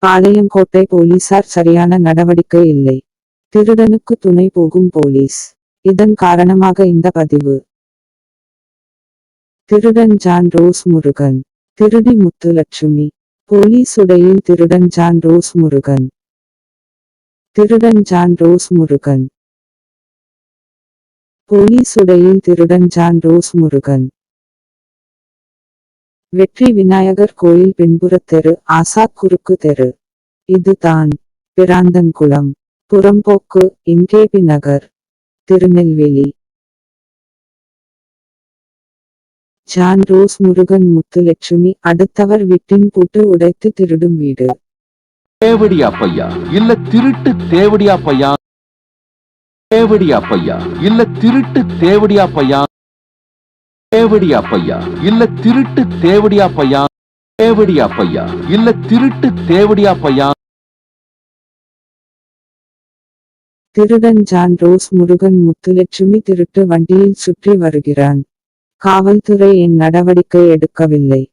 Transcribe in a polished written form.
பாளையங்கோட்டை போலீசார் சரியான நடவடிக்கை இல்லை. திருடனுக்கு துணை போகும் போலீஸ். இதன் காரணமாக இந்த பதிவு. திருடன் ஜான் ரோஸ் முருகன். திருடி முத்துலட்சுமி. போலீஸ் உடையில் திருடன் ஜான் ரோஸ் முருகன். திருடன் ஜான் ரோஸ் முருகன். போலீஸ் உடையில் திருடன் ஜான் ரோஸ் முருகன். வெற்றி விநாயகர் கோயில் பின்புறத் தெரு, ஆசாத் குறுக்கு தெரு. இதுதான் பிராந்தன்குளம், புறம்போக்கு, MKP Nagar, Tirunelveli. John Rose Murugan Muthulakshmi. அடுத்தவர் வீட்டின் பூட்டு உடைத்து திருடும் வீடு. தேவடியா பையா இல்ல திருட்டு தேவடியா பையா? தேவடியா பையா இல்ல திருட்டு தேவடியா பையா? தேவடியா பையா இல்ல திருட்டு தேவடியா பையா? தேவடியா பையா இல்ல திருட்டு தேவடியா பையா? திருடன் ஜான் ரோஸ் முருகன் முத்துலட்சுமி திருட்டு வண்டியில் சுற்றி வருகிறான். காவல்துறை ஏன் நடவடிக்கை எடுக்கவில்லை?